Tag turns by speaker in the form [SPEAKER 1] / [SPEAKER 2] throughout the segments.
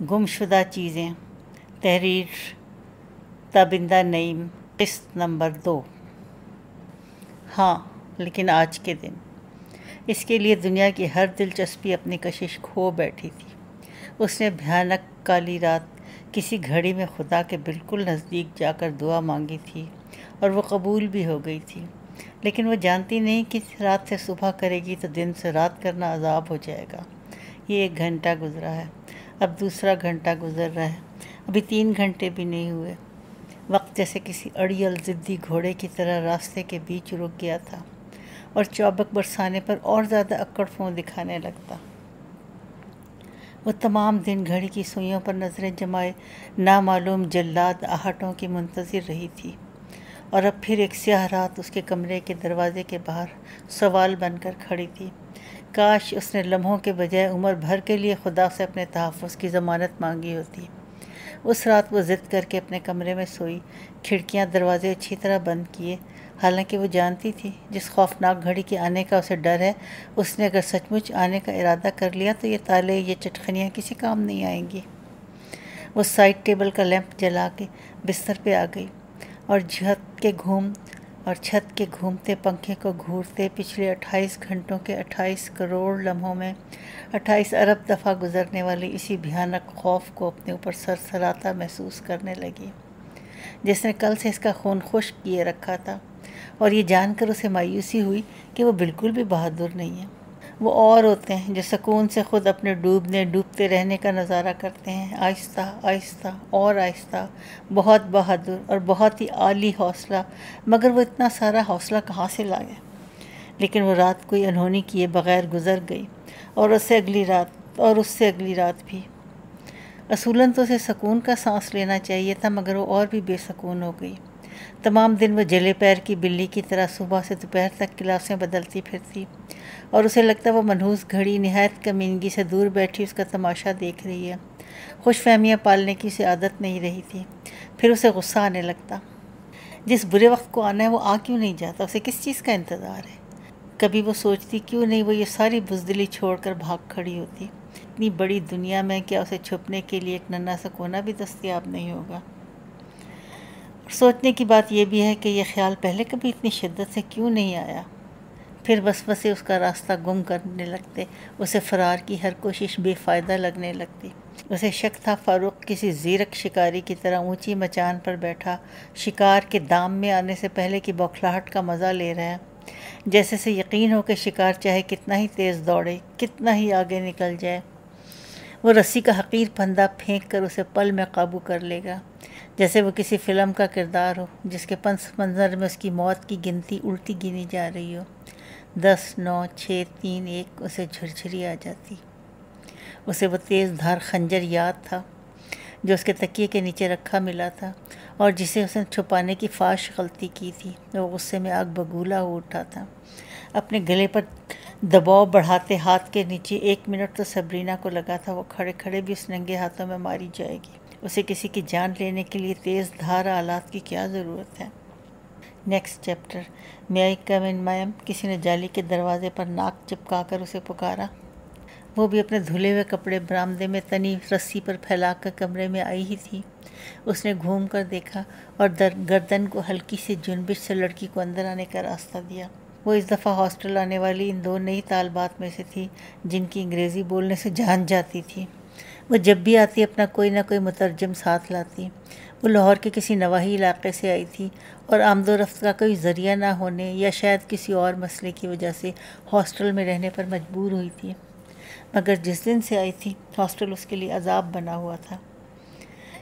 [SPEAKER 1] گمشدہ چیزیں، تحریر تابندہ نعیم، قسط نمبر 2۔ ہاں، لیکن آج کے دن اس کے لیے دنیا کی ہر دلچسپی اپنی کشش کھو بیٹھی تھی۔ اس نے بھیانک کالی رات کسی گھڑی میں خدا کے بالکل نزدیک جا کر دعا مانگی تھی اور وہ قبول بھی ہو گئی تھی، لیکن وہ جانتی نہیں کہ رات سے صبح کرے گی تو دن سے رات کرنا عذاب ہو جائے گا۔ یہ 1 گھنٹہ گزرا ہے، اب دوسرا گھنٹہ گزر رہا ہے، ابھی 3 گھنٹے بھی نہیں ہوئے۔ وقت جیسے کسی اڑیل ضدی گھوڑے کی طرح راستے کے بیچ رک گیا تھا اور چابک برسانے پر اور زیادہ اکڑ فون دکھانے لگتا۔ وہ تمام دن گھڑی کی سوئیوں پر نظریں جمائے نامعلوم جلاد آہٹوں کی منتظر رہی تھی، اور اب پھر ایک سیاہ رات اس کے کمرے کے دروازے کے باہر سوال بن کر کھڑی تھی۔ کاش اس نے لمحوں کے بجائے عمر بھر کے لیے خدا سے اپنے تحفظ کی ضمانت مانگی ہوتی۔ اس رات وہ ضد کر کے اپنے کمرے میں سوئی، کھڑکیاں دروازے اچھی طرح بند کیے، حالانکہ وہ جانتی تھی جس خوفناک گھڑی کے آنے کا اسے ڈر ہے، اس نے اگر سچ مچ آنے کا ارادہ کر لیا تو یہ تالے، یہ چٹخنیاں کسی کام نہیں آئیں گی۔ وہ سائڈ ٹیبل کا لیمپ جلا کے بستر پہ آ گئی اور چھت کے گھومتے پنکھے کو گھورتے پچھلے 28 گھنٹوں کے 28 کروڑ لمحوں میں 28 ارب دفعہ گزرنے والے اسی بھیانک خوف کو اپنے اوپر سرسراتا محسوس کرنے لگی، جس نے کل سے اس کا خون خشک کیے رکھا تھا، اور یہ جان کر اسے مایوسی ہوئی کہ وہ بالکل بھی بہادر نہیں ہے۔ وہ اور ہوتے ہیں جو سکون سے خود اپنے ڈوبتے رہنے کا نظارہ کرتے ہیں، آہستہ آہستہ اور آہستہ، بہت بہادر اور بہت ہی عالی حوصلہ، مگر وہ اتنا سارا حوصلہ کہاں سے لائے؟ لیکن وہ رات کوئی انہونی کیے بغیر گزر گئی، اور اس سے اگلی رات بھی۔ اصولاً تو اسے سکون کا سانس لینا چاہیے تھا، مگر وہ اور بھی بے سکون ہو گئی۔ تمام دن وہ جلے پیر کی بلی کی طرح صبح سے دوپہر تک کلاسیں بدلتی پھرتی، اور اسے لگتا وہ منحوس گھڑی نہایت کمینگی سے دور بیٹھی اس کا تماشا دیکھ رہی ہے۔ خوش فہمیاں پالنے کی اسے عادت نہیں رہی تھی۔ پھر اسے غصہ آنے لگتا۔ جس برے وقت کو آنا ہے وہ آ کیوں نہیں جاتا؟ اسے کس چیز کا انتظار ہے؟ کبھی وہ سوچتی کیوں نہیں وہ یہ ساری بزدلی چھوڑ کر بھاگ کھڑی ہوتی؟ اتنی بڑی دنیا میں کیا اسے چھپنے کے لیے ایک ننھا سا کونا بھی دستیاب نہیں ہوگا؟ اور سوچنے کی بات یہ بھی ہے کہ یہ خیال پہلے کبھی اتنی شدت سے کیوں نہیں آیا؟ پھر وسوسے اس کا راستہ گم کرنے لگتے، اسے فرار کی ہر کوشش بے فائدہ لگنے لگتی۔ اسے شک تھا فاروق کسی زیرک شکاری کی طرح اونچی مچان پر بیٹھا شکار کے دام میں آنے سے پہلے کی بوکھلاہٹ کا مزہ لے رہا ہے، جیسے سے یقین ہو کہ شکار چاہے کتنا ہی تیز دوڑے، کتنا ہی آگے نکل جائے، وہ رسی کا حقیر پھندا پھینک کر اسے پل میں قابو کر لے گا، جیسے وہ کسی فلم کا کردار ہو جس کے پس منظر میں اس کی موت کی گنتی الٹی گنی جا رہی ہو۔ 10 9 6 3 1 اسے جھرجھری آ جاتی۔ اسے وہ تیز دھار خنجر یاد تھا جو اس کے تکیے کے نیچے رکھا ملا تھا، اور جسے اس نے چھپانے کی فاش غلطی کی تھی۔ وہ غصے میں آگ بگولا ہو اٹھا تھا۔ اپنے گلے پر دباؤ بڑھاتے ہاتھ کے نیچے 1 منٹ تو صبرینا کو لگا تھا وہ کھڑے کھڑے بھی اس ننگے ہاتھوں میں ماری جائے گی۔ اسے کسی کی جان لینے کے لیے تیز دھار آلات کی کیا ضرورت ہے؟ Next chapter. May I come in ma'am? کسی نے جالی کے دروازے پر ناک چپکا کر اسے پکارا۔ وہ بھی اپنے دھلے ہوئے کپڑے برآمدے میں تنی رسی پر پھیلا کر کمرے میں آئی ہی تھی۔ اس نے گھوم کر دیکھا اور گردن کو ہلکی سی جنبش سے لڑکی کو اندر آنے کا راستہ دیا۔ وہ اس دفعہ ہاسٹل آنے والی ان 2 نئی طالبات میں سے تھی جن کی انگریزی بولنے سے جان جاتی تھی۔ وہ جب بھی آتی اپنا کوئی نہ کوئی مترجم ساتھ لاتی۔ وہ لاہور کے کسی نواحی علاقے سے آئی تھی اور آمد و رفت کا کوئی ذریعہ نہ ہونے یا شاید کسی اور مسئلے کی وجہ سے ہاسٹل میں رہنے پر مجبور ہوئی تھی، مگر جس دن سے آئی تھی ہاسٹل اس کے لیے عذاب بنا ہوا تھا۔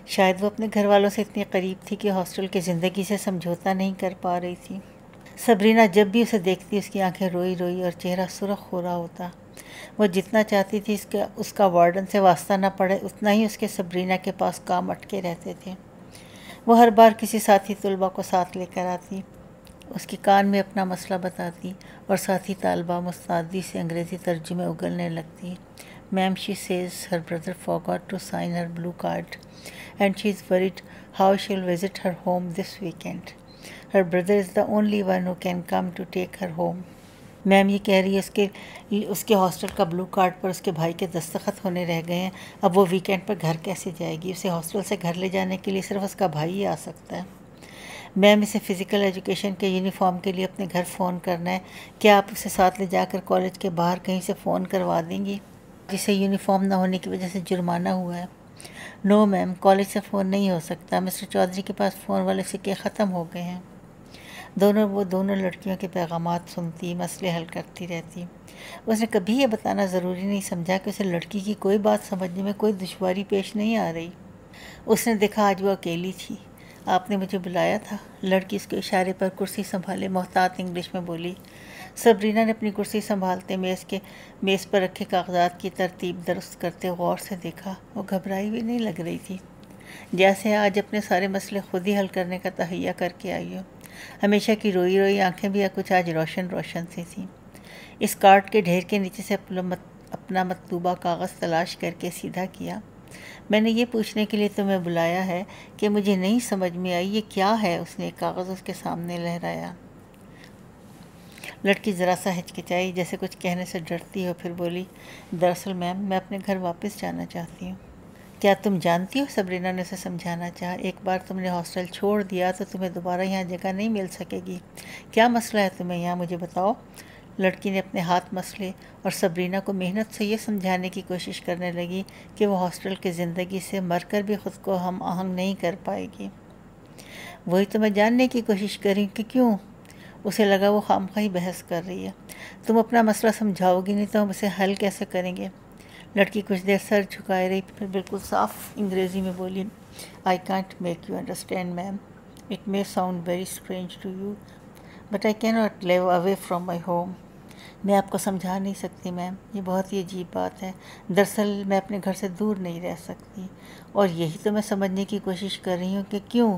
[SPEAKER 1] شاید وہ اپنے گھر والوں سے اتنی قریب تھی کہ ہاسٹل کی زندگی سے سمجھوتا نہیں کر پا رہی تھی۔ صبرینا جب بھی اسے دیکھتی اس کی آنکھیں روئی روئی اور چہرہ سرخ ہو رہا ہوتا۔ وہ جتنا چاہتی تھی اس کا وارڈن سے واسطہ نہ پڑے، اتنا ہی اس کے صبرینا کے پاس کام اٹکے رہتے تھے۔ وہ ہر بار کسی ساتھی طلبہ کو ساتھ لے کر آتی، اس کی کان میں اپنا مسئلہ بتاتی، اور ساتھی طالبہ مستعدی سے انگریزی ترجمے اگلنے لگتی۔ میم she says her brother forgot to sign her blue card and she is worried how she'll visit her home this weekend. Her brother is the only one who can come to take her home. میم یہ کہہ رہی ہے اس کے hostel کا بلو card پر اس کے بھائی کے دستخط ہونے رہ گئے ہیں، اب وہ ویکینڈ پر گھر کیسے جائے گی؟ اسے ہاسٹل سے گھر لے جانے کے لیے صرف اس کا بھائی ہی آ سکتا ہے۔ میم اسے فزیکل ایجوکیشن کے یونیفارم کے لیے اپنے گھر فون کرنا ہے، کیا آپ اسے ساتھ لے جا کر کالج کے باہر کہیں سے فون کروا دیں گی جسے یونیفارم نہ ہونے کی وجہ سے جرمانہ ہوا ہے؟ نو میم، کالج سے فون نہیں ہو سکتا، مسٹر چودھری کے پاس فون والے سکے ختم ہو گئے ہیں۔ وہ دونوں لڑکیوں کے پیغامات سنتی، مسئلے حل کرتی رہتی۔ اس نے کبھی یہ بتانا ضروری نہیں سمجھا کہ اسے لڑکی کی کوئی بات سمجھنے میں کوئی دشواری پیش نہیں آ رہی۔ اس نے دیکھا آج وہ اکیلی تھی۔ آپ نے مجھے بلایا تھا؟ لڑکی اس کے اشارے پر کرسی سنبھالے محتاط انگلش میں بولی۔ سبرینا نے اپنی کرسی سنبھالتے میز پر رکھے کاغذات کی ترتیب درست کرتے غور سے دیکھا۔ وہ گھبرائی ہوئی نہیں لگ رہی تھی، جیسے آج اپنے سارے مسئلے خود ہی حل کرنے کا تہیہ کر کے آئی ہو۔ ہمیشہ کی روئی روئی آنکھیں بھی کچھ آج روشن روشن سی تھیں۔ اس کارڈ کے ڈھیر کے نیچے سے اپنا مطلوبہ کاغذ تلاش کر کے سیدھا کیا۔ میں نے یہ پوچھنے کے لیے تمہیں بلایا ہے کہ مجھے نہیں سمجھ میں آئی یہ کیا ہے؟ اس نے ایک کاغذ اس کے سامنے لہرایا۔ لڑکی ذرا سا ہچکچائی، جیسے کچھ کہنے سے ڈرتی ہو، پھر بولی، دراصل میم میں اپنے گھر واپس جانا چاہتی ہوں۔ کیا تم جانتی ہو؟ سبرینا نے اسے سمجھانا چاہا، ایک بار تم نے ہاسٹل چھوڑ دیا تو تمہیں دوبارہ یہاں جگہ نہیں مل سکے گی۔ کیا مسئلہ ہے تمہیں یہاں، مجھے بتاؤ۔ لڑکی نے اپنے ہاتھ مسلے اور سبرینا کو محنت سے یہ سمجھانے کی کوشش کرنے لگی کہ وہ ہاسٹل کی زندگی سے مر کر بھی خود کو ہم آہنگ نہیں کر پائے گی۔ وہی تو میں جاننے کی کوشش کر رہی ہوں کہ کیوں؟ اسے لگا وہ خامخواہ بحث کر رہی ہے۔ تم اپنا مسئلہ سمجھاؤ گی نہیں تو ہم اسے حل کیسے کریں گے؟ لڑکی کچھ دیر سر جھکائے رہی، پھر بالکل صاف انگریزی میں بولی، I can't make you understand, ma'am. It may sound very strange to you, but I cannot live away from my home. میں آپ کو سمجھا نہیں سکتی میم، یہ بہت ہی عجیب بات ہے۔ دراصل میں اپنے گھر سے دور نہیں رہ سکتی، اور یہی تو میں سمجھنے کی کوشش کر رہی ہوں کہ کیوں۔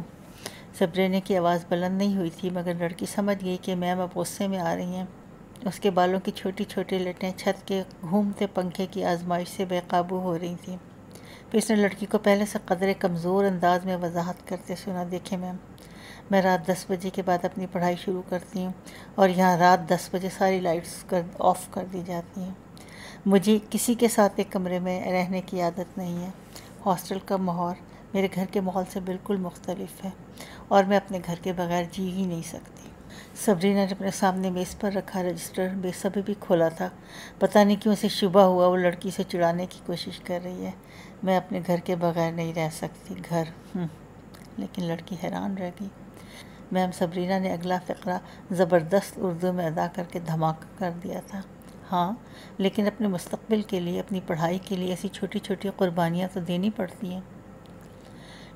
[SPEAKER 1] سبرینا کی آواز بلند نہیں ہوئی تھی، مگر لڑکی سمجھ گئی کہ میم اب غصے میں آ رہی ہیں۔ اس کے بالوں کی چھوٹی چھوٹی لٹیں چھت کے گھومتے پنکھے کی آزمائش سے بے قابو ہو رہی تھیں۔ پھر اس نے لڑکی کو پہلے سے قدرے کمزور انداز میں وضاحت کرتے سنا، دیکھیں میم، میں رات 10 بجے کے بعد اپنی پڑھائی شروع کرتی ہوں، اور یہاں رات 10 بجے ساری لائٹس آف کر دی جاتی ہیں۔ مجھے کسی کے ساتھ ایک کمرے میں رہنے کی عادت نہیں ہے۔ ہاسٹل کا ماحول میرے گھر کے ماحول سے بالکل مختلف ہے، اور میں اپنے گھر کے بغیر جی ہی نہیں سکتی۔ سبرینا نے اپنے سامنے میز پر رکھا رجسٹر بے صبری بھی کھولا تھا۔ پتہ نہیں کیوں اسے شبہ ہوا وہ لڑکی سے چڑانے کی کوشش کر رہی ہے۔ میں اپنے گھر کے بغیر نہیں رہ سکتی، گھر لیکن لڑکی حیران رہ گئی۔ میم، سبرینا نے اگلا فقرہ زبردست اردو میں ادا کر کے دھماکہ کر دیا تھا۔ ہاں، لیکن اپنے مستقبل کے لیے، اپنی پڑھائی کے لیے ایسی چھوٹی چھوٹی قربانیاں تو دینی پڑتی ہیں۔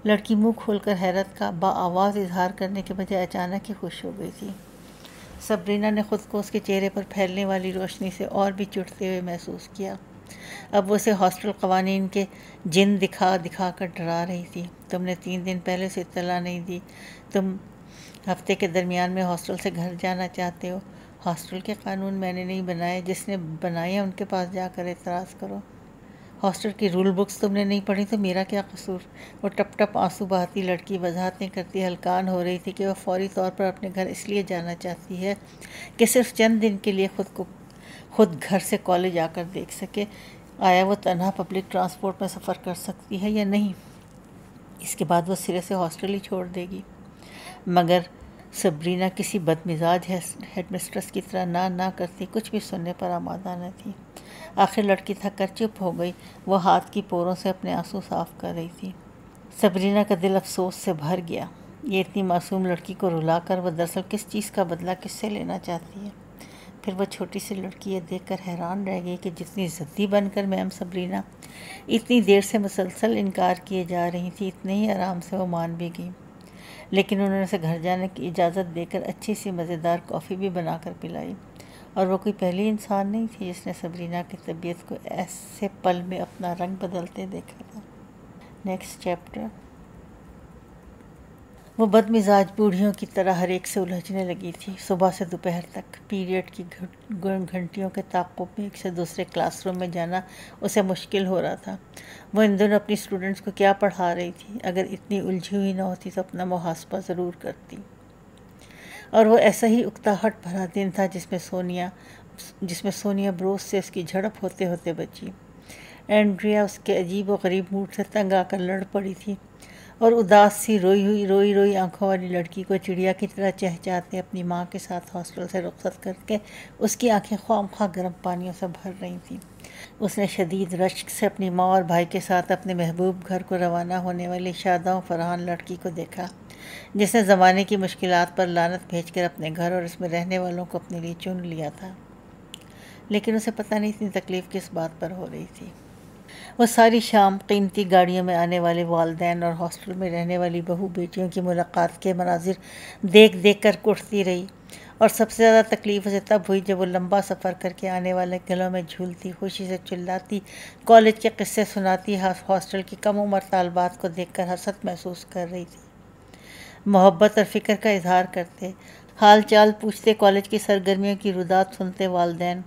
[SPEAKER 1] لڑکی منہ کھول کر حیرت کا بآواز اظہار کرنے کے بجائے اچانک ہی خوش ہو گئی تھی۔ سبرینا نے خود کو اس کے چہرے پر پھیلنے والی روشنی سے اور بھی چڑھتے ہوئے محسوس کیا۔ اب وہ اسے ہاسٹل قوانین کے جن دکھا دکھا کر ڈرا رہی تھی۔ تم نے 3 دن پہلے سے اطلاع نہیں دی، تم ہفتے کے درمیان میں ہاسٹل سے گھر جانا چاہتے ہو۔ ہاسٹل کے قانون میں نے نہیں بنائے، جس نے بنائے ہیں ان کے پاس جا کر اعتراض کرو۔ ہاسٹل کی رول بکس تم نے نہیں پڑھی تو میرا کیا قصور؟ وہ ٹپ ٹپ آنسو بہاتی لڑکی وضاحتیں کرتی ہلکان ہو رہی تھی کہ وہ فوری طور پر اپنے گھر اس لیے جانا چاہتی ہے کہ صرف چند دن کے لیے خود گھر سے کالج آ کر دیکھ سکے آیا وہ تنہا پبلک ٹرانسپورٹ میں سفر کر سکتی ہے یا نہیں۔ اس کے بعد وہ سرے سے ہاسٹل ہی چھوڑ دے گی۔ مگر سبرینا کسی بدمزاج ہیڈ مسٹرس کی طرح نہ کرتی، کچھ بھی سننے پر آمادہ نہ تھی۔ آخر لڑکی تھک کر چپ ہو گئی، وہ ہاتھ کی پوروں سے اپنے آنسو صاف کر رہی تھی۔ سبرینا کا دل افسوس سے بھر گیا۔ یہ اتنی معصوم لڑکی کو رلا کر وہ دراصل کس چیز کا بدلہ کس سے لینا چاہتی ہے؟ پھر وہ چھوٹی سی لڑکی یہ دیکھ کر حیران رہ گئی کہ جتنی ضدی بن کر میم سبرینا اتنی دیر سے مسلسل انکار کیے جا رہی تھی، اتنے ہی آرام سے وہ مان بھی گئی۔ لیکن انہوں نے اسے گھر جانے کی اجازت دے کر اچھی سی مزیدار کافی بھی بنا کر پلائی، اور وہ کوئی پہلی انسان نہیں تھی جس نے سبرینا کی طبیعت کو ایسے پل میں اپنا رنگ بدلتے دیکھا تھا۔ Next chapter. وہ بد مزاج بوڑھیوں کی طرح ہر ایک سے الجھنے لگی تھی۔ صبح سے دوپہر تک پیریڈ کی گھنٹیوں کے تعاقب میں ایک سے دوسرے کلاس روم میں جانا اسے مشکل ہو رہا تھا۔ وہ ان دنوں اپنی اسٹوڈنٹس کو کیا پڑھا رہی تھی؟ اگر اتنی الجھی ہوئی نہ ہوتی تو اپنا محاسبہ ضرور کرتی۔ اور وہ ایسا ہی اکتاہٹ بھرا دن تھا جس میں سونیا جس میں سونیا بروس سے اس کی جھڑپ ہوتے ہوتے بچی۔ اینڈریا اس کے عجیب و غریب موڈ سے تنگ آ کر لڑ پڑی تھی اور اداس سی روئی آنکھوں والی لڑکی کو چڑیا کی طرح چہچہاتے اپنی ماں کے ساتھ ہاسٹل سے رخصت کر کے اس کی آنکھیں خواہ مخواہ گرم پانیوں سے بھر رہی تھیں۔ اس نے شدید رشک سے اپنی ماں اور بھائی کے ساتھ اپنے محبوب گھر کو روانہ ہونے والی شاداں فرحان لڑکی کو دیکھا، جس نے زمانے کی مشکلات پر لعنت بھیج کر اپنے گھر اور اس میں رہنے والوں کو اپنے لیے چن لیا تھا، لیکن اسے پتہ نہیں اتنی تکلیف کس بات پر ہو رہی تھی۔ وہ ساری شام قیمتی گاڑیوں میں آنے والے والدین اور ہاسٹل میں رہنے والی بہو بیٹیوں کی ملاقات کے مناظر دیکھ دیکھ کر کٹتی رہی، اور سب سے زیادہ تکلیف اسے تب ہوئی جب وہ لمبا سفر کر کے آنے والے گلوں میں جھولتی، خوشی سے چلاتی، کالج کے قصے سناتی ہاسٹل کی کم عمر طالبات کو دیکھ کر حسرت محسوس کر رہی تھی۔ محبت اور فکر کا اظہار کرتے، حال چال پوچھتے، کالج کی سرگرمیوں کی ردات سنتے والدین،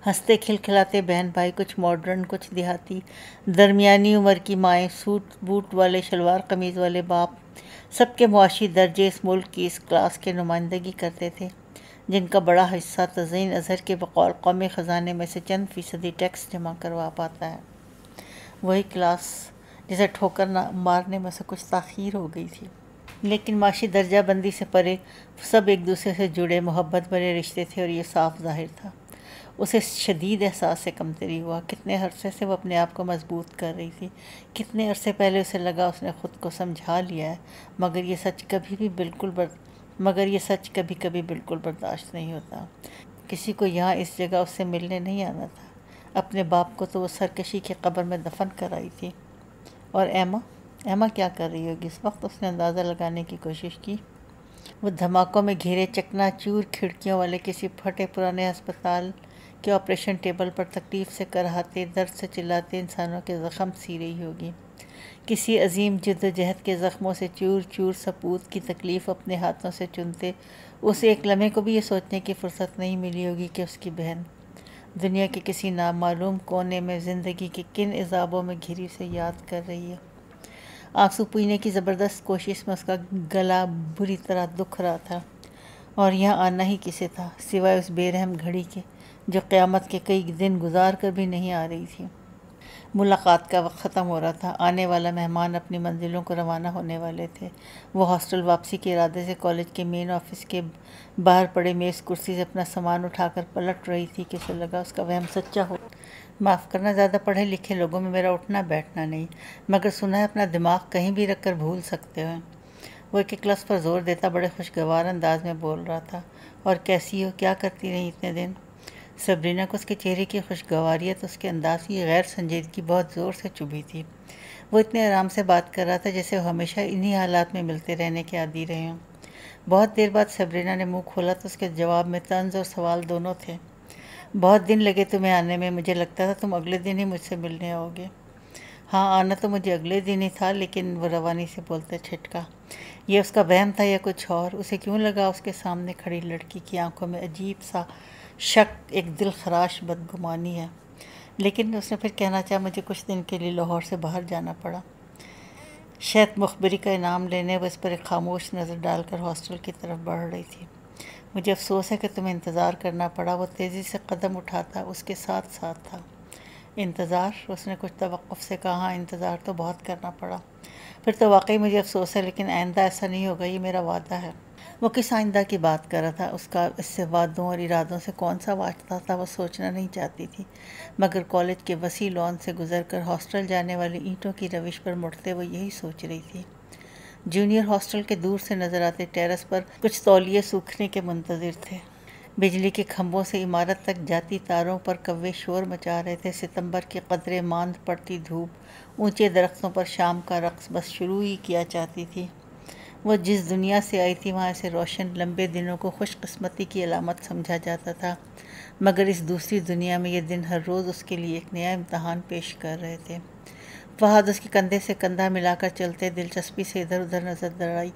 [SPEAKER 1] ہنستے کھلکھلاتے بہن بھائی، کچھ ماڈرن کچھ دیہاتی، درمیانی عمر کی مائیں، سوٹ بوٹ والے شلوار قمیض والے باپ، سب کے معاشی درجے اس ملک کی اس کلاس کے نمائندگی کرتے تھے جن کا بڑا حصہ تزئین اظہر کے بقول قومی خزانے میں سے چند فیصدی ٹیکس جمع کروا پاتا ہے۔ وہی کلاس جسے ٹھوکر مارنے میں سے کچھ تاخیر ہو گئی تھی، لیکن معاشی درجہ بندی سے پرے سب ایک دوسرے سے جڑے محبت بھرے رشتے تھے، اور یہ صاف ظاہر تھا۔ اسے شدید احساس سے کمتری ہوا۔ کتنے عرصے سے وہ اپنے آپ کو مضبوط کر رہی تھی، کتنے عرصے پہلے اسے لگا اس نے خود کو سمجھا لیا ہے، مگر یہ سچ کبھی کبھی بالکل برداشت نہیں ہوتا۔ کسی کو یہاں اس جگہ اس سے ملنے نہیں آنا تھا۔ اپنے باپ کو تو وہ سرکشی کی قبر میں دفن کر آئی تھی۔ اور ایما کیا کر رہی ہوگی اس وقت؟ اس نے اندازہ لگانے کی کوشش کی۔ وہ دھماکوں میں گھیرے چکنا چور کھڑکیوں والے کسی پھٹے پرانے ہسپتال کے آپریشن ٹیبل پر تکلیف سے کرہاتے، درد سے چلاتے انسانوں کے زخم سی رہی ہوگی۔ کسی عظیم جد و جہد کے زخموں سے چور چور سپوت کی تکلیف اپنے ہاتھوں سے چنتے اسے ایک لمحے کو بھی یہ سوچنے کی فرصت نہیں ملی ہوگی کہ اس کی بہن دنیا کے کسی نامعلوم کونے میں زندگی کے کن عذابوں میں گھری اسے یاد کر رہی ہے۔ آنسو پوئینے کی زبردست کوشش میں اس کا گلا بری طرح دکھ رہا تھا، اور یہاں آنا ہی کسے تھا سوائے اس بے رحم گھڑی کے جو قیامت کے کئی دن گزار کر بھی نہیں آ رہی تھی۔ ملاقات کا وقت ختم ہو رہا تھا۔ آنے والا مہمان اپنی منزلوں کو روانہ ہونے والے تھے۔ وہ ہاسٹل واپسی کے ارادے سے کالج کے مین آفس کے باہر پڑے میز کرسی سے اپنا سامان اٹھا کر پلٹ رہی تھی کہ اسے لگا اس کا وہم سچا ہو۔ معاف کرنا، زیادہ پڑھے لکھے لوگوں میں میرا اٹھنا بیٹھنا نہیں، مگر سنا ہے اپنا دماغ کہیں بھی رکھ کر بھول سکتے ہیں۔ وہ ایک لفظ پر زور دیتا بڑے خوشگوار انداز میں بول رہا تھا۔ اور کیسی ہو؟ کیا کرتی رہی اتنے دن؟ سبرینا کو اس کے چہرے کی خوشگواریت، اس کے انداز کی غیر سنجیدگی بہت زور سے چبھی تھی۔ وہ اتنے آرام سے بات کر رہا تھا جیسے وہ ہمیشہ انہی حالات میں ملتے رہنے کے عادی رہے ہوں۔ بہت دیر بعد سبرینا نے منہ کھولا تو اس کے جواب میں طنز اور سوال دونوں تھے۔ بہت دن لگے تمہیں آنے میں، مجھے لگتا تھا تم اگلے دن ہی مجھ سے ملنے آؤ گے۔ ہاں، آنا تو مجھے اگلے دن ہی تھا، لیکن وہ روانی سے بولتے چھٹکا۔ یہ اس کا وہم تھا یا کچھ اور؟ اسے کیوں لگا اس کے سامنے کھڑی لڑکی کی آنکھوں میں عجیب سا شک، ایک دل خراش بدگمانی ہے؟ لیکن اس نے پھر کہنا چاہا، مجھے کچھ دن کے لیے لاہور سے باہر جانا پڑا۔ شاید مخبری کا انعام لینے وہ اس پر ایک خاموش نظر ڈال کر ہاسٹل کی طرف بڑھ رہی تھی۔ مجھے افسوس ہے کہ تمہیں انتظار کرنا پڑا۔ وہ تیزی سے قدم اٹھاتا اس کے ساتھ ساتھ تھا۔ انتظار؟ اس نے کچھ توقف سے کہا۔ ہاں، انتظار تو بہت کرنا پڑا۔ پھر تو واقعی مجھے افسوس ہے، لیکن آئندہ ایسا نہیں ہوگا، یہ میرا وعدہ ہے۔ وہ کس آئندہ کی بات کر رہا تھا؟ اس کا اس سے وعدوں اور ارادوں سے کون سا واسطہ تھا؟ وہ سوچنا نہیں چاہتی تھی، مگر کالج کے وسیع لان سے گزر کر ہاسٹل جانے والی اینٹوں کی روش پر مڑتے وہ یہی سوچ رہی تھی۔ جونیئر ہاسٹل کے دور سے نظر آتے ٹیرس پر کچھ تولیے سوکھنے کے منتظر تھے۔ بجلی کے کھمبوں سے عمارت تک جاتی تاروں پر کوے شور مچا رہے تھے۔ ستمبر کے قدرے ماند پڑتی دھوپ اونچے درختوں پر شام کا رقص بس شروع ہی کیا چاہتی تھی۔ وہ جس دنیا سے آئی تھی وہاں اسے روشن لمبے دنوں کو خوش قسمتی کی علامت سمجھا جاتا تھا، مگر اس دوسری دنیا میں یہ دن ہر روز اس کے لیے ایک نیا امتحان پیش کر رہے تھے۔ فہد اس کے کندھے سے کندھا ملا کر چلتے دلچسپی سے ادھر ادھر نظر دوڑائی۔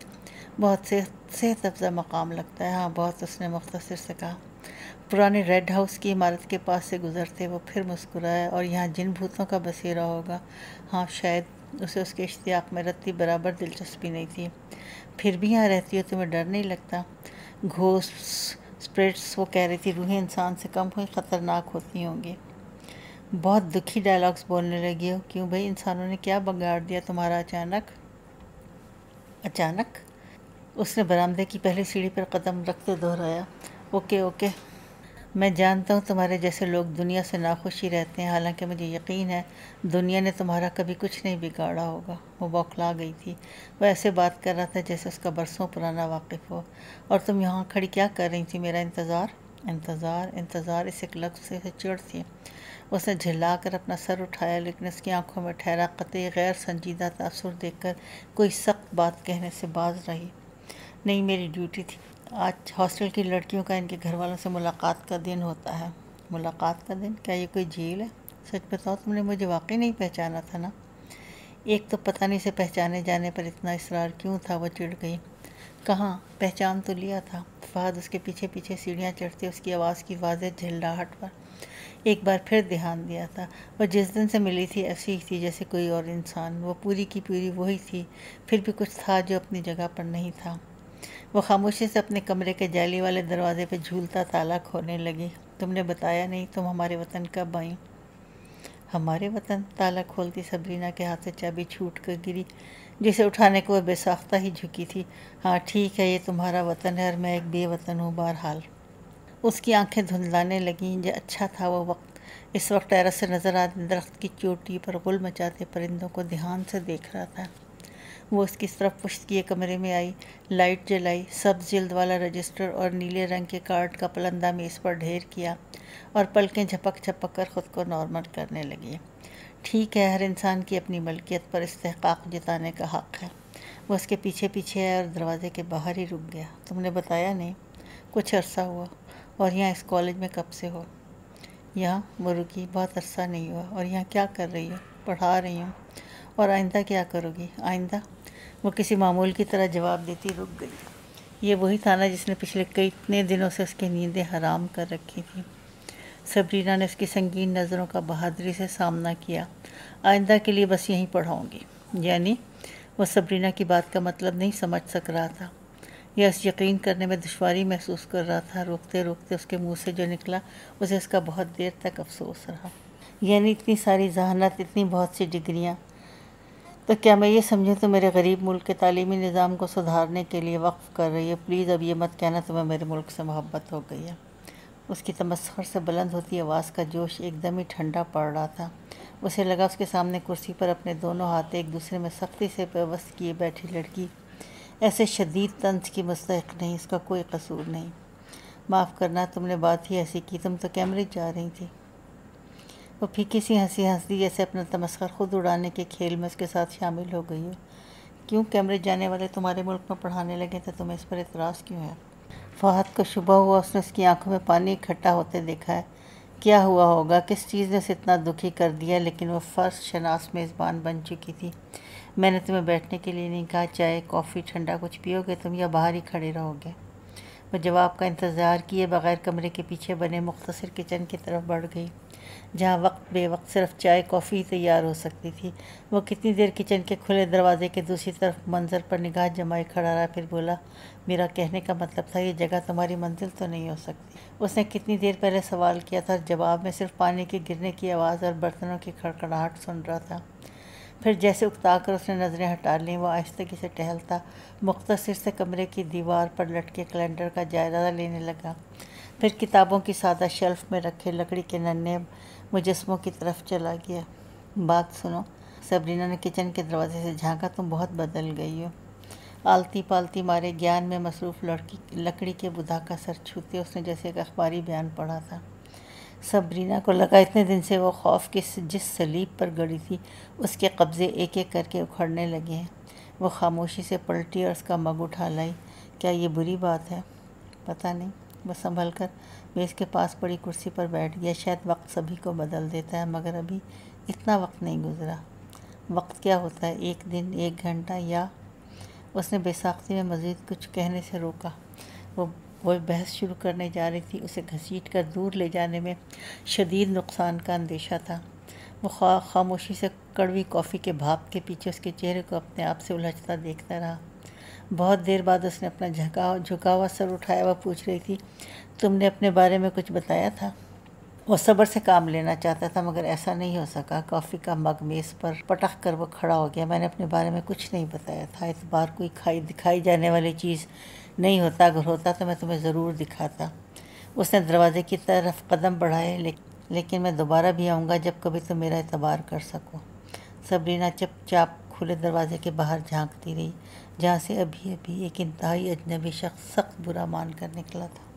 [SPEAKER 1] بہت صحت افزا مقام لگتا ہے۔ ہاں بہت، اس نے مختصر سے کہا۔ پرانے ریڈ ہاؤس کی عمارت کے پاس سے گزرتے وہ پھر مسکرایا۔ اور یہاں جن بھوتوں کا بسیرا ہوگا؟ ہاں شاید۔ اسے اس کے اشتیاق میں رتی برابر دلچسپی نہیں تھی۔ پھر بھی یہاں رہتی ہو، تمہیں ڈر نہیں لگتا؟ گھوسٹ اسپرٹس وہ کہہ رہی تھی روحیں انسان سے کم ہوئی خطرناک ہوتی ہوں گی. بہت دکھی ڈائلاگس بولنے لگی ہو. کیوں بھائی انسانوں نے کیا بگاڑ دیا تمہارا اچانک؟ اس نے برآمدے کی پہلی سیڑھی پر قدم رکھتے دہرایا. اوکے میں جانتا ہوں تمہارے جیسے لوگ دنیا سے ناخوشی رہتے ہیں، حالانکہ مجھے یقین ہے دنیا نے تمہارا کبھی کچھ نہیں بگاڑا ہوگا. وہ بوکھلا گئی تھی. وہ ایسے بات کر رہا تھا جیسے اس کا برسوں پرانا واقف ہو. اور تم یہاں کھڑی کیا کر رہی تھی؟ میرا انتظار اس ایک لفظ سے چڑ تھی. اس نے جھلا کر اپنا سر اٹھایا، لیکن اس کی آنکھوں میں ٹھہرا قطعی غیر سنجیدہ تاثر دیکھ کر کوئی سخت بات کہنے سے باز رہی. نہیں، میری ڈیوٹی تھی. آج ہاسٹل کی لڑکیوں کا ان کے گھر والوں سے ملاقات کا دن ہوتا ہے. ملاقات کا دن؟ کیا یہ کوئی جھیل ہے؟ سچ بتاؤ تم نے مجھے واقعی نہیں پہچانا تھا نا؟ ایک تو پتہ نہیں سے پہچانے جانے پر اتنا اصرار کیوں تھا؟ وہ چڑ گئی. کہاں پہچان تو لیا تھا. فہد اس کے پیچھے پیچھے سیڑھیاں چڑھتے اس کی آواز کی واضح جھللاہٹ پر ایک بار پھر دھیان دیا تھا. وہ جس دن سے ملی تھی ایسی ہی تھی جیسے کوئی اور انسان. وہ پوری کی پوری وہی تھی، پھر بھی کچھ تھا جو اپنی جگہ پر نہیں تھا. وہ خاموشی سے اپنے کمرے کے جالی والے دروازے پہ جھولتا تالا کھولنے لگی. تم نے بتایا نہیں تم ہمارے وطن کب آئیں؟ ہمارے وطن؟ تالا کھولتی صبرینا کے ہاتھ سے چابی چھوٹ کر گری، جسے اٹھانے کو وہ بے ساختہ ہی جھکی تھی. ہاں ٹھیک ہے، یہ تمہارا وطن ہے اور میں ایک بے وطن ہوں. بہرحال اس کی آنکھیں دھندلانے لگیں. یہ اچھا تھا وہ وقت. اس وقت ٹیرس سے نظر آنے درخت کی چوٹی پر غل مچاتے پرندوں کو دھیان سے دیکھ رہا تھا. وہ اس کی طرف پشت کیے کمرے میں آئی، لائٹ جلائی، سبز جلد والا رجسٹر اور نیلے رنگ کے کارڈ کا پلندہ میز پر ڈھیر کیا اور پلکیں جھپک جھپک کر خود کو نارمل کرنے لگی. ٹھیک ہے، ہر انسان کی اپنی ملکیت پر استحقاق جتانے کا حق ہے. وہ اس کے پیچھے پیچھے آیا اور دروازے کے باہر ہی رک گیا. تم نے بتایا نہیں؟ کچھ عرصہ ہوا. اور یہاں اس کالج میں کب سے ہو؟ یہاں؟ وہ رکی. بہت عرصہ نہیں ہوا. اور یہاں کیا کر رہی ہو؟ پڑھا رہی ہوں. اور آئندہ کیا کرو گی؟ آئندہ؟ وہ کسی معمول کی طرح جواب دیتی رک گئی. یہ وہی تھا نا جس نے پچھلے اتنے دنوں سے اس کی نیندیں حرام کر رکھی تھی. صبرینا نے اس کی سنگین نظروں کا بہادری سے سامنا کیا. آئندہ کے لیے بس یہیں پڑھاؤں گی؟ یعنی؟ وہ صبرینا کی بات کا مطلب نہیں سمجھ سک رہا تھا. یہ اس یقین کرنے میں دشواری محسوس کر رہا تھا. روکتے روکتے اس کے منہ سے جو نکلا اسے اس کا بہت دیر تک افسوس رہا. یعنی اتنی ساری ذہانت، اتنی بہت سی ڈگریاں، تو کیا میں یہ سمجھوں تو میرے غریب ملک کے تعلیمی نظام کو سدھارنے کے لیے وقف کر رہی ہے؟ پلیز اب یہ مت کہنا تمہیں میرے ملک سے محبت ہو گئی ہے. اس کی تمسخر سے بلند ہوتی آواز کا جوش ایک دم ہی ٹھنڈا پڑ رہا تھا. اسے لگا اس کے سامنے کرسی پر اپنے دونوں ہاتھ ایک دوسرے میں سختی سے پیوست کیے بیٹھی لڑکی ایسے شدید طنز کی مستحق نہیں. اس کا کوئی قصور نہیں. معاف کرنا، تم نے بات ہی ایسی کی. تم تو کیمبرج جا رہی تھی. وہ پھیکی سی ہنسی ہنس دی جیسے اپنا تمسخر خود اڑانے کے کھیل میں اس کے ساتھ شامل ہو گئی ہو. کیوں؟ کیمبرج جانے والے تمہارے ملک میں پڑھانے لگے تو تمہیں اس پر اعتراض کیوں ہے؟ فہد کو شبہ ہوا. اس نے اس کی آنکھوں میں پانی اکٹھا ہوتے دیکھا ہے. کیا ہوا ہوگا؟ کس چیز نے اسے اتنا دکھی کر دیا؟ لیکن وہ فرض شناس میزبان بن چکی تھی. میں نے تمہیں بیٹھنے کے لیے نہیں کہا. چائے، کافی، ٹھنڈا کچھ پیو گے تم یا باہر ہی کھڑے رہو گے؟ وہ جواب کا انتظار کیے بغیر کمرے کے پیچھے بنے مختصر کچن کی طرف بڑھ گئی، جہاں وقت بے وقت صرف چائے کافی ہی تیار ہو سکتی تھی. وہ کتنی دیر کچن کے کھلے دروازے کے دوسری طرف منظر پر نگاہ جمائے کھڑا رہا، پھر بولا، میرا کہنے کا مطلب تھا یہ جگہ تمہاری منزل تو نہیں ہو سکتی. اس نے کتنی دیر پہلے سوال کیا تھا. جواب میں صرف پانی کے گرنے کی آواز اور برتنوں کی کھڑکھڑاہٹ سن رہا تھا. پھر جیسے اکتا کر اس نے نظریں ہٹا لیں، وہ آہستگی سے ٹہلتا مختصر سے کمرے کی دیوار پر لٹکے کیلنڈر کا جائزہ لینے لگا. پھر کتابوں کی سادہ شیلف میں رکھے لکڑی کے ننھے مجسموں کی طرف چلا گیا. بات سنو. صبرینا نے کچن کے دروازے سے جھانکا. تم بہت بدل گئی ہو. آلتی پالتی مارے گیان میں مصروف لکڑی کے بدھا کا سر چھوتے اس نے جیسے ایک اخباری بیان پڑھا تھا. صبرینا کو لگا اتنے دن سے وہ خوف کی جس صلیب پر گڑی تھی اس کے قبضے ایک ایک کر کے اکھڑنے لگے ہیں. وہ خاموشی سے پلٹی اور اس کا مگ اٹھا لائی. کیا یہ بری بات ہے؟ پتہ نہیں. وہ سنبھل کر میز کے پاس پڑی کرسی پر بیٹھ گیا. شاید وقت سبھی کو بدل دیتا ہے، مگر ابھی اتنا وقت نہیں گزرا. وقت کیا ہوتا ہے؟ ایک دن، ایک گھنٹہ، یا؟ اس نے بے ساختی میں مزید کچھ کہنے سے روکا. وہ بحث شروع کرنے جا رہی تھی. اسے گھسیٹ کر دور لے جانے میں شدید نقصان کا اندیشہ تھا. وہ خاموشی سے کڑوی کافی کے بھاپ کے پیچھے اس کے چہرے کو اپنے آپ سے الجھتا دیکھتا رہا. بہت دیر بعد اس نے اپنا جھکا ہوا سر اٹھایا۔ وہ پوچھ رہی تھی، تم نے اپنے بارے میں کچھ بتایا تھا؟ وہ صبر سے کام لینا چاہتا تھا مگر ایسا نہیں ہو سکا۔ کافی کا مگ میز پر پٹخ کر وہ کھڑا ہو گیا۔ میں نے اپنے بارے میں کچھ نہیں بتایا تھا۔ اعتبار کوئی دکھائی جانے والی چیز نہیں ہوتا، اگر ہوتا تو میں تمہیں ضرور دکھاتا۔ اس نے دروازے کی طرف قدم بڑھائے۔ لیکن میں دوبارہ بھی آؤں گا جب کبھی تم میرا اعتبار کر سکو۔ سبرینا چپ چاپ کھلے دروازے کے باہر جھانکتی رہی، جہاں سے ابھی ابھی ایک انتہائی اجنبی شخص سخت برا مان کر نکلا تھا۔